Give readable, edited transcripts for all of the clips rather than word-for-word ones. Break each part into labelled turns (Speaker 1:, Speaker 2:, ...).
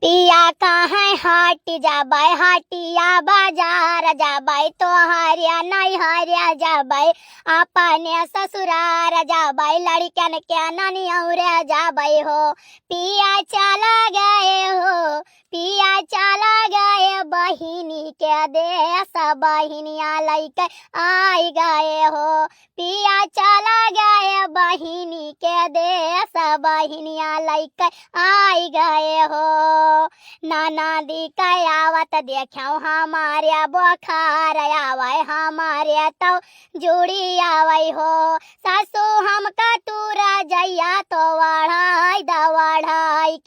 Speaker 1: पिया कहाँ हट जाबै हटिया बाजार जाबै तोहरिया नहीं हरिया जाबै अपने ससुरार जाबै लड़कन के ननियौरे जाबै हो। पिया चला गए हो पिया चला गए बहिनी के देश बहिनिया लैके आई गए हो। पिया चला गए बहिनी के देश बहिनिया लैके आई गए हो। ननदी कयावत देखो हमारे बुखार आवे हमारे तो जुड़ी आवे हो। सासू हमका तूरा जैया तो वढ़ाई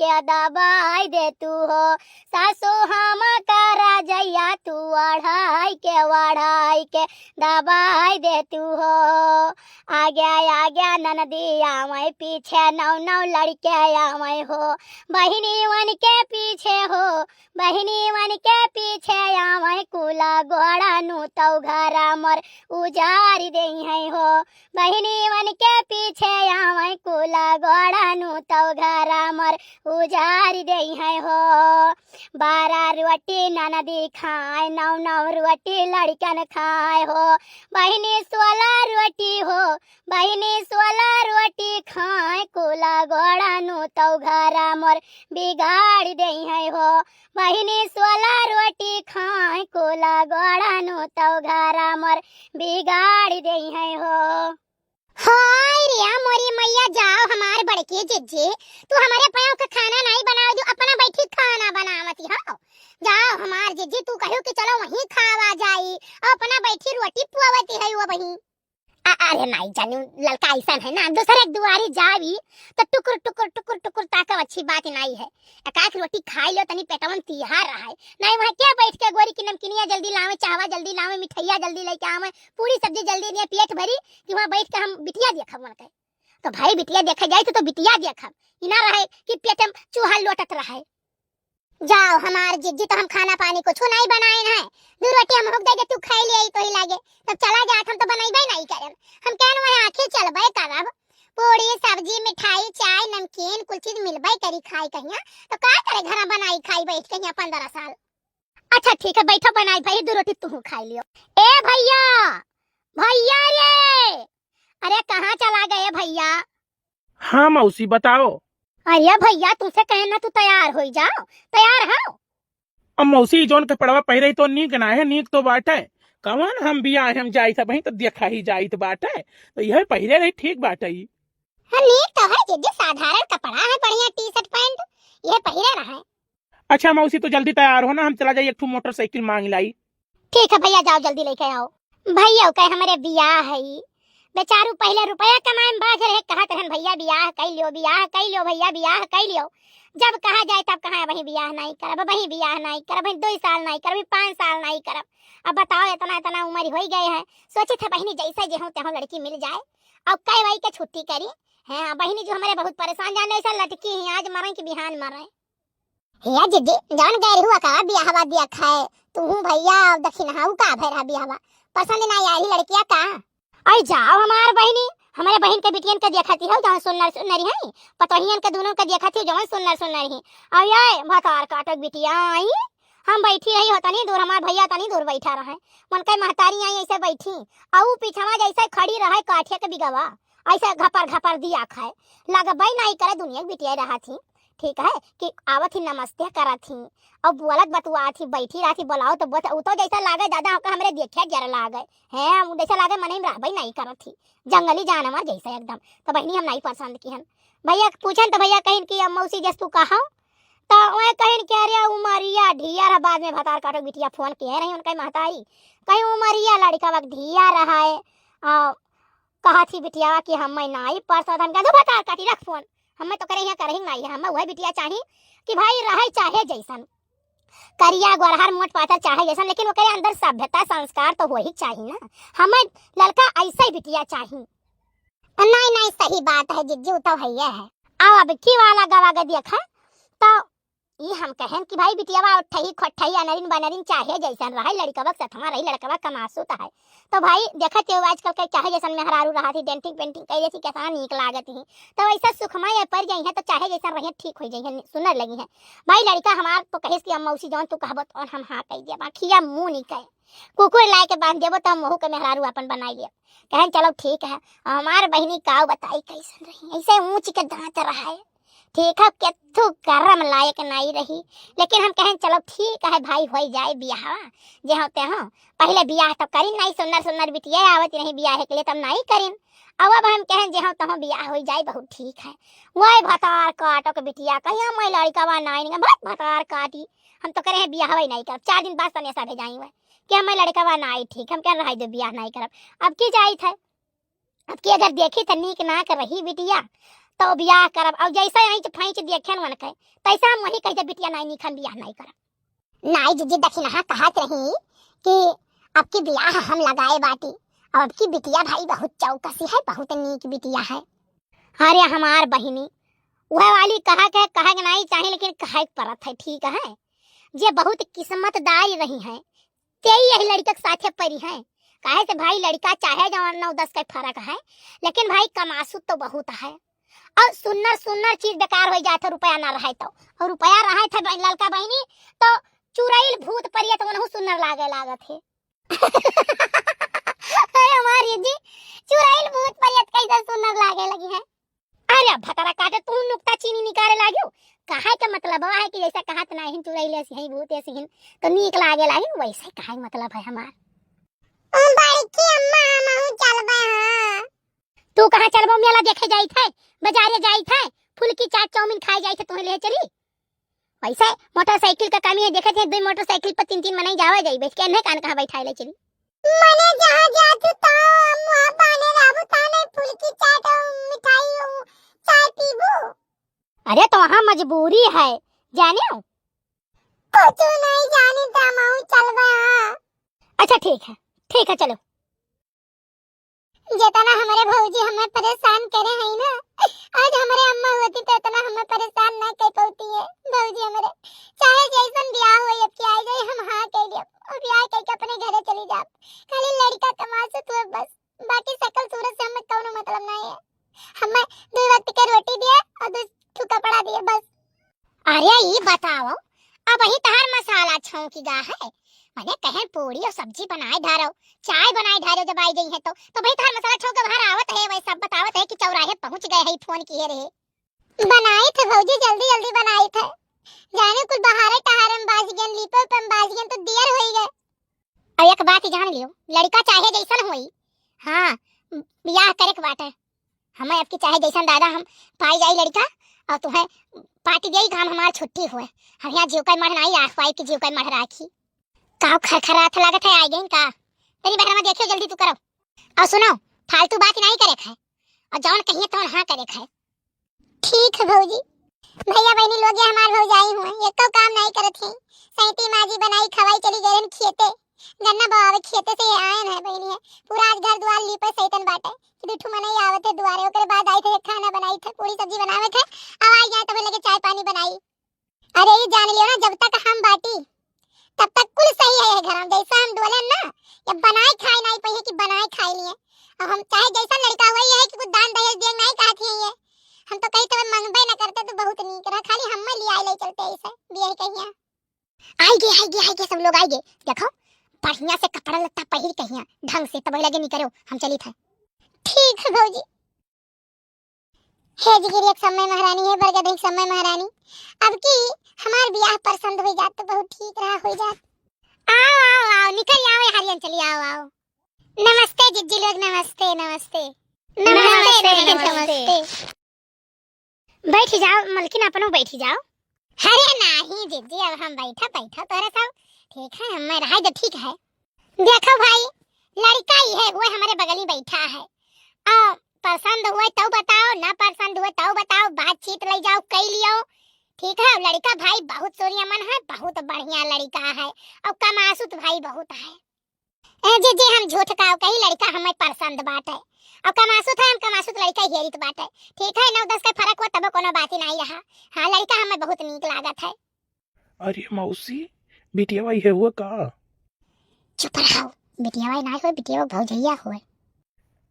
Speaker 1: के दबाई दे तू हो। सासू हम करा जैया तू वढ़ाई के दबाई दे तू हो। आगे ननदी आवे पीछे नौ लड़के आवे हो। बहिनी वन के पीछे हो बहिनी वन के पीछे आवे कुला गोड़ा नु तो घरा मोर उजारी दे है हो। बहिनी वन के पीछे आवे कुला गोड़ा नु तो घरा मोर उजारी दे है हो। 12 रोटी ननदी खाए 9 रोटी लड़कन खाए हो। बहिनी 16 रोटी हो बहिनी 16 रोटी खाए कुला गोड़ा नु तो घरा मोर बिगाड़ दे है हो। बहिनी 16 रोटी खाए कुला गोड़ा नु तो घरा मोर बिगाड़ दे है हो। हाय रिया मोरी मैया जाओ हमार बड़की जिज्जी तू हमारे पाँव का खाना नहीं बनाओ जो अपना बैठी खाना बनावती हो। जाओ हमार जिज्जी तू कहो कि चलो वहीं खावा जाई अपना बैठी रोटी पुआवती है वो बही। अरे नहीं जानू लड़का ऐसा है ना दूसरे दुआरी जावी तो टुकुर टुकुर टुकुर टुकुर ताकव अच्छी बात नहीं है। एकाक रोटी खाई लो तनी पेटवन तिहार रहा है नहीं वहाँ क्या बैठ के गोरी की नमकीनिया जल्दी लावे चाहवा जल्दी लावे मिठाइया जल्दी लेके आवे पूरी सब्जी जल्दी दिए पेट भरी कि वहाँ बैठ के हम बिटिया देखब मन के। तो भाई बिटिया देखा जाए तो बिटिया देखब इना रहे कि पेट में चूहा लोटत रहे। जाओ हमार जिज्जी तो हम खाना पानी कुछ नहीं बनाए है 2 रोटी हम हुक देगे तू खाई ले तो ही लागे तब चला गया हम तो बनाइबे नहीं करम हम कहन वहां आके चलबे करब पूरी सब्जी मिठाई चाय नमकीन कुछ चीज मिलबे करी खाई कहिया तो का करे घर बनाई खाई बैठ के 15 साल। अच्छा ठीक है बैठो बनाई भाई 2 रोटी तू खाई लियो। ए भैया भैया रे अरे कहां चला गए भैया।
Speaker 2: हाँ मौसी बताओ।
Speaker 1: अरे भैया तुमसे कहना तू तैयार हो जाओ तैयार हो।
Speaker 2: अब मौसी जोन के पड़वा पहरे तो नीक ना है नीक तो बाटे कवन हम बिया हम जाई था वहीं तो देखा ही जाई तो बाटे तो यह पहरे रही ठीक बाटे।
Speaker 1: नीक तो है जिद्दी साधारण कपड़ा है बढ़िया टी शर्ट पैंट ये पहरे रहा है।
Speaker 2: अच्छा मौसी तो जल्दी तैयार हो ना हम चला जाए एक ठो मोटरसाइकिल मांग लाई।
Speaker 1: ठीक है भैया जाओ जल्दी लेके आओ। भैया कहे हमारे बियाह है बेचारू पहले रुपया कमाए में बाज रहे कहत रहन भैया बियाह कई लियो भैया बियाह कई लियो। जब कहा जाए तब कहा वही बियाह नहीं करब वही बियाह नहीं करब 2 साल नहीं करब 5 साल नहीं करब। अब बताओ इतना उम्र हो गए है सोचे थे बहनी जैसे जे हो ते लड़की मिल जाए अब कई वही के छुट्टी करी है। बहनी जो हमारे बहुत परेशान जाने ऐसा लटकी है आज मरे कि बिहान मरे हे जिद्दी जान गए हुआ का बियाहवा दिया खाए तू भैया दक्षिण हाउ का भैरा बियाहवा पसंद नहीं आई लड़किया का। आई जाओ हमार बहनी हमारे बहन के बिटियन के देखती हो जहाँ सुनरी है पतोहियन के दोनों के देखती हो जहाँ सुनर ही। अब ये भतार काटक बिटिया आई हम बैठी रही हो तनी दूर हमार भैया तनी दूर बैठा रहे मन के महतारी आई ऐसे बैठी औ पीछवा जैसे खड़ी रहे काठिया के बिगवा ऐसे घपर दिया खाए लगबई नहीं करे दुनिया की बिटिया रहा थी। ठीक है कि आवत ही नमस्ते करत थी और बोलत बतुआ थी बैठी रही बोलाओ तो तो जैसा लागे दादा हमरे देखे जरा लागे है जैसा लागे मन में रहबई नहीं करत थी जंगली जानवर जैसे एकदम। तो बहनी हम नहीं पसंद की हन भैया पूछन तो भैया कहिन कि मौसी जस तू कहा तो वह कहिन कि अरे उमरिया ढिया बाद में भतार काटो बिटिया फोन किए रही उनके महताई कहीं उमरिया लड़का वक्त ढिया रहा है कहा थी बिटिया कि हम नहीं परसों भतार काटी रख फोन हमें तो करे यहाँ करही नहीं है हमें वही बिटिया चाहिए कि भाई रहे चाहे जैसन करिया गोरहर मोट पातर चाहे जैसन लेकिन वो करे अंदर सभ्यता संस्कार तो वही चाहिए ना हमें लड़का ऐसा ही बिटिया चाहिए। नहीं सही बात है जिज्जू तो भैया है। आओ अब की वाला गवा देखा तो ई हम कहन कि भाई बिटियावा ठही खठही अनरिन बनरिन चाहे जैसन रहे लड़कवा सथवा रही लड़कवा कमासुत है तो भाई देखत हो आजकल के चाहे जैसन मेहरारू रहा थी डेंटिंग पेंटिंग कइले थी कैसा नीक लागत ही तो ऐसा सुखमय पर जाई है तो चाहे जैसन रहे ठीक हो जाई है सुनर लगी है भाई लड़का हमार तो कहिस कि मौसी जौन तू कहबत और हम हां कह दिया बाखिया मुंह नहीं कहे कुकुर लाए के बांध देबो तो हम मोहू के मेहरारू अपन बनाई लिया कहन चलो ठीक है हमार बहिनी काव बताई कैसन रही ऐसे ऊंच के दांत रहा है ठीक है केथु करम लायक नहीं रही लेकिन हम कहें चलो ठीक है भाई हो जाए बियाह जे होते हो पहले बियाह तो करी नहीं सुंदर सुंदर बिटिया आवत नहीं बियाह के लिए तब नहीं करिन अब हम कहें जे हो तो बियाह हो जाए बहुत ठीक है वही भतार काटो के बिटिया कहिया मैं लड़का बा नहीं बहुत भतार काटी हम तो करे बियाह ही नहीं कर 4 दिन बाद तने ऐसा भेजाई हुए कि मैं लड़का बा नहीं ठीक हम क्या रह दो बियाह नहीं करब अब की जाई थे अब की अगर देखी तो नीक ना कर रही बिटिया तो बियाह करब और जैसे ऐंच फैंच देखेन मन के तैसा हम वही कह दे बिटिया नहीं निखन बियाह नहीं करब नहीं जीजी दखिन हां कहत रही कि अब की बियाह हम लगाए बाटी और अब की बिटिया भाई बहुत चौकसी है बहुत नीक बिटिया है अरे हमार बहिनी वह वाली कहा नहीं चाहे लेकिन कहे परत है ठीक है जे बहुत किस्मतदार रही है तेई यही लड़का के साथे परी है काहे से भाई लड़का चाहे जो 9-10 का फर्क है लेकिन भाई कमासु तो बहुत है और सुन्नर सुन्नर चीज बेकार हो जाए रुपया ना रहे तो और रुपया रहे थे लड़का बहनी तो चुराइल भूत परियत वनहु सुन्नर लागे लागत है अरे हमारी जी चुराइल भूत परियत कैसे सुन्नर लागे लगी है अरे भतरा काटे तू नुक्ता चीनी निकाले लागियो कहा के मतलब है कि जैसा कहत नहीं चुराइले से भूत ऐसे तो नीक लागे लागिन वैसे कहा मतलब है हमार बड़की अम्मा हमहु चलबे हां तू कहां चलबो मेला देखे जाई थे बाजारे जाई थे फुलकी चाट चाउमीन खाए जाई थे तोहे ले चली वैसे मोटरसाइकिल का कमी है देखे थे 2 मोटरसाइकिल पर 3-3 मने जावे जाई बैठ के ने कान कहां बैठाई ले चली मने जहां जात तो वहां पाने राबू ताने फुलकी चाट और मिठाई चाय पीबू अरे तो वहां मजबूरी है जाने कुछ नहीं जाने तो हम चलबे हां अच्छा ठीक है चलो जितना हमारे भौजी हमें परेशान करे है ना आज हमारे अम्मा होती तो इतना हमें परेशान ना कर पाती है भौजी हमारे चाहे जैसन ब्याह हो अब क्या जाए हम हां कह दियो और ब्याह करके अपने घरे चली जा खाली लड़का कमासु तो बस बाकी सकल सूरत से हमें कोनो मतलब नहीं है हमें 2 वक्त के रोटी दिए और 2 कपड़ा दिए बस अरे ये बताओ अब ही तहार मसाला छौंकी गा है मैंने कहे पूरी और सब्जी बनाए धारो चाय बनाए धारो जब आई गई है तो भाई थार मसाला छौंक बाहर आवत है वैसा सब बतावत है कि चौराहे पहुंच गए है फोन किए रहे बनाए थे भौजी जल्दी बनाए थे जाने कुछ बाहर टहारम बाज गन लीपो पम बाज गन तो देर होई गए और एक बात जान लियो लड़का चाहे जैसन होई हां बियाह करे के बात है हमें आपकी चाहे जैसन दादा हम पाई जाई लड़का और तुम्हें पार्टी देई काम हमार छुट्टी हुए हम यहां जीव का मर नहीं राख पाई कि जीव का मर राखी काव खरखरात लागत है आई गई का तेरी बहरा में देखियो जल्दी तू करो और सुनो फालतू बात नहीं करे है और जौन कहिए तो हां करे है ठीक है भौजी भैया बहनी लोग हमार भौजाई हुए ये तो काम नहीं करत है सैती माजी बनाई खवाई चली गए खेते गन्ना बावे खेते से आए है बहनी है पूरा आज घर द्वार लीपे सैतन बाटे कि बिठू मने आवते दुआरे ओकरे बाद आई थे खाना बनाई थे पूरी सब्जी बनावे थे अब आई जाए तब लगे चाय पानी बनाई अरे ये जान लियो ना जब तक हम बाटी तब तक कुल सही है घर में जैसा हम बोले ना ये बनाए खाए नहीं पई है कि बनाए खाए लिए अब हम चाहे जैसा लड़का हुआ है कि कुछ दान दहेज दे नहीं कहते हैं ये हम तो कहीं तो मंगबे ना करते तो बहुत नीक रहा खाली हम में ले ले चलते ऐसे बियाह कहिया आएगे सब लोग आएगे देखो बढ़िया से कपड़ा लत्ता पहिर कहिया ढंग से तब लगे नहीं करो हम चली थे ठीक है भौजी हे जिगिरी एक समय महारानी है बरगद एक समय महारानी अब की हमार बियाह पसंद हो जात तो बहुत ठीक रहा हो जात आओ निकल आओ हरियन चली आओ नमस्ते जिज्जी लोग नमस्ते बैठ जाओ मलकिन अपनो बैठ जाओ अरे नहीं जिज्जी अब हम बैठा तोरा सब ठीक है मैं रहा तो ठीक है देखो भाई लड़का ही है वो हमारे बगल में बैठा है पसंद हुए तो बताओ ना पसंद हुए तो बताओ बातचीत ले जाओ कई लियो ठीक है लड़का भाई बहुत सोनियामन है बहुत बढ़िया लड़का है और कमासुत भाई बहुत है जी हम झूठ का कही लड़का हमें पसंद बात है और कमासुत है हम कमासुत लड़का हेरित बात है ठीक है 9-10 का फर्क हुआ तब कोनो बात ही नहीं रहा हां लड़का हमें बहुत नीक लागत है
Speaker 2: अरे मौसी बिटिया भाई है हुआ का?
Speaker 1: चुप रहो, बिटिया भाई ना हो, बिटिया भौजैया हो।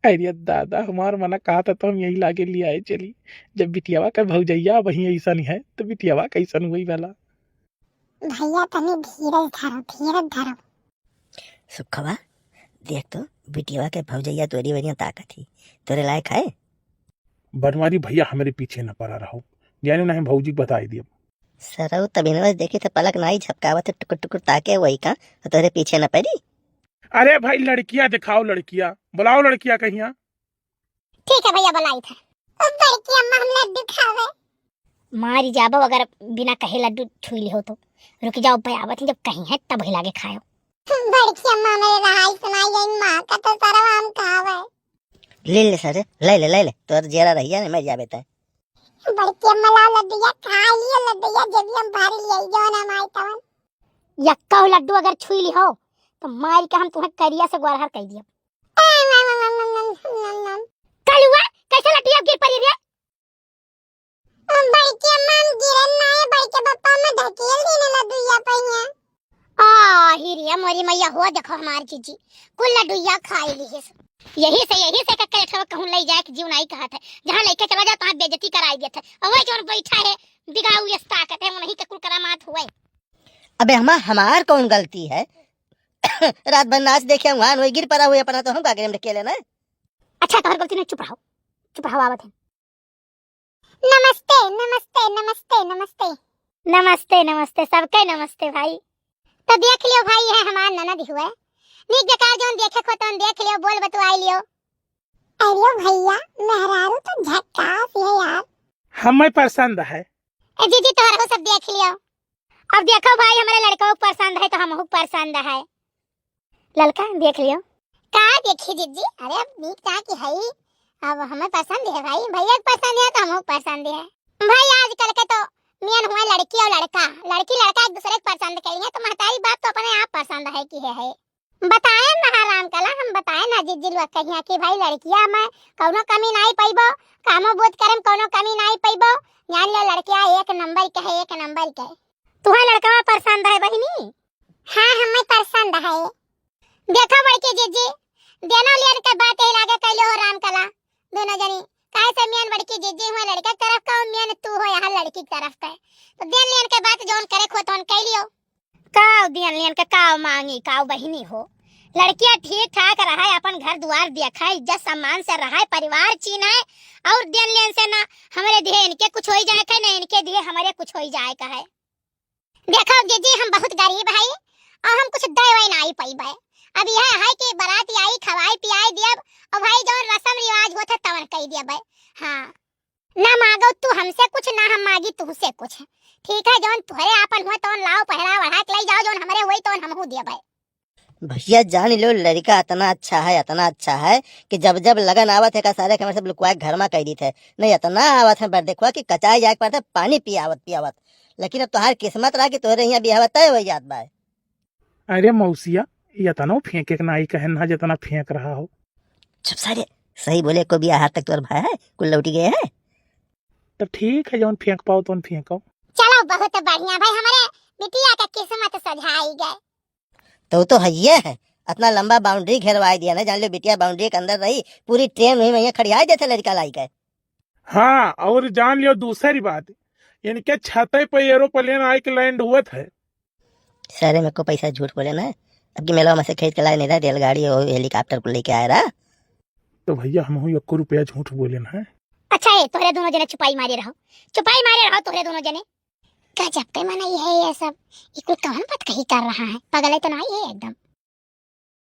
Speaker 2: अरे दादा हमार मना कहा था तो हम यही लाके लिए आए चली। जब बिटियावा का भौजैया वही ऐसा नहीं है तो बिटियावा कैसन हुई वाला।
Speaker 1: भैया तनी धीरज धरो, धीरज धरो।
Speaker 3: सुखवा देख तो बिटिया के भौजैया तोरी वरिया ताकत थी तोरे लायक है।
Speaker 2: बनवारी भैया हमारे पीछे न पड़ा रहो, जाने ना भौजी बताई दिया।
Speaker 3: सरऊ तभी न देखे तो पलक नाई झपकावत टुकुर टुकुर ताके वही का तो तोरे पीछे न पड़ी।
Speaker 2: अरे भाई लड़कियां दिखाओ, लड़कियां बुलाओ, लड़कियां कहिया।
Speaker 1: ठीक है भैया बुलाई था। बड़की अम्मा हम लड्डू खावे। मारी जाबो अगर बिना कहे लड्डू छुई हो तो। रुक जाओ भैया, जब कहीं है तब हिला के खाओ। बड़की अम्मा मेरे रहाई सुनाई गई मां का तो सारा हम खावे।
Speaker 3: ले सर ले तोर जेरा रहिया ने मैं जाबे त।
Speaker 1: बड़की अम्मा ला लड्डूया खा लियो, लड्डूया जब हम भारी ले जो ना माई तवन। यक्का लड्डू अगर छुई ली हो तो मार के हम तुम्हें करिया से गुरहर कह दिया। कलुआ कैसे लड्डू गिर पड़ी रे? बड़की अम्मा हम गिरन ना है, बड़के पापा में ढकेल देने लड्डूया पहिया। हिरिया मोरी मैया हो देखो हमार जीजी कुल लड्डूया खाई ली है। यही से कक्के ठव कहूं ले जाए कि जीव नहीं कहत है, जहां लेके चला जा तहां बेइज्जती कराई देत है। और जो बैठा है दिगाऊ ये ताकत है, वो नहीं के कुल करामात हुए।
Speaker 3: अबे हमार कौन गलती है? रात भर नाच देखे वहां वही गिर पड़ा हुए अपना तो हम का करें ढकेले ना।
Speaker 1: अच्छा तोहर गलती नहीं, चुप रहो आवत है। नमस्ते नमस्ते नमस्ते नमस्ते नमस्ते नमस्ते सबके नमस्ते भाई। तो देख लियो भाई है हमार ननद हुए नीक जकार जोन देखे को तोन देख लियो, बोल बतवाई लियो। अरे भैया मेहरारू तो झक्कास है यार,
Speaker 2: हमें पसंद है।
Speaker 1: ए जीजी तोहरा को सब देख लियो। अब देखो भाई हमारे लड़का को पसंद है तो हमहु पसंद है। लड़का देख लियो का देखी जीजी। अरे अब नीक ता की है, अब हमें पसंद है भाई, भैया को पसंद है तो हमहु पसंद है। भाई आजकल के तो मियन हुआ लड़की और लड़का, लड़की लड़का एक दूसरे को पसंद करेंगे तो महतारी बात तो अपने आप पसंद है कि है। बताए ना राम कला हम बताए ना जीजी लोग कहिया कि भाई लड़किया में कोनो कमी नहीं पाइबो, कामो बोध करम कोनो कमी नहीं पाइबो। जान लो लड़किया एक नंबर के है, एक नंबर के। तुम्हें लड़का पसंद है बहिनी? हां हमें पसंद है। देखो बड़के जीजी देनो लेन के बात ही लागे कैलो हो राम कला दोनों जनी काहे से मियन बड़की जीजी हुए लड़का तरफ का और मियन तू हो यहाँ लड़की तरफ का। तो देन लेन के बात जोन करे खो तोन कैलियो। काव देन लेन के काव मांगी काव बहिनी हो। लड़कियां ठीक ठाक रहा है, अपन घर द्वार देखा है, इज्जत सम्मान से रहा है, परिवार चीना है। और देन लेन से ना हमारे दिए इनके कुछ हो जाए का, ना इनके दिए हमारे कुछ हो जाए का है। देखो जीजी हम बहुत गरीब है और हम कुछ दे वही नहीं पाई भाई। अब यह है कि बारात आई खवाई पियाई दियब और भाई जो रस्म रिवाज होता तवन कह दिया भाई। हाँ ना मांगो तू हमसे कुछ ना हम मांगी तुमसे कुछ, ठीक है? जोन तुहरे आपन हुआ तो लाओ पहरा बढ़ा के ले जाओ, जोन हमारे हुई तो हमहू दिया भाई।
Speaker 3: भैया जान लो लड़का इतना अच्छा है कि जब जब लगन आवत है का सारे के सब लुकवा घर में कह दी थे नहीं इतना आवत है पर देखो कि कचाई जाए पर पानी पियावत। लेकिन अब तोहार किस्मत रहा कि तोहरे यहाँ बियाह तय हो जात बा।
Speaker 2: अरे मौसिया ये तना फेंके के नाई कहन ना जितना फेंक रहा हो।
Speaker 3: चुप सारे सही बोले को बियाह तक तोर भाई है कुल लौटी गए है।
Speaker 2: तो ठीक है जौन फेंक पाओ तो फेंको।
Speaker 1: चलो बहुत बढ़िया भाई, हमारे बिटिया का किस्मत सजाई गए।
Speaker 3: तो है अपना लंबा बाउंड्री घेरवाई दिया ना, जान लो बिटिया बाउंड्री के अंदर रही पूरी ट्रेन वही वही खड़िया देते लड़का लाई के।
Speaker 2: हाँ और जान लियो दूसरी बात इनके छते पे एरोप्लेन आई के लैंड हुआ था।
Speaker 3: सारे मेरे को पैसा झूठ बोले ना, अब की मेला में से खरीद के लाए नहीं रहा, रेलगाड़ी और हेलीकॉप्टर को लेके आया रहा।
Speaker 2: तो भैया हम 1 रुपया झूठ बोले ना।
Speaker 1: अच्छा है तोहरे दोनों जने चुपाई मारे रहो तोहरे दोनों जने। गजब के मना ये है ये सब, ये कुल कौन बात कही कर रहा है, पगले तो नहीं है एकदम।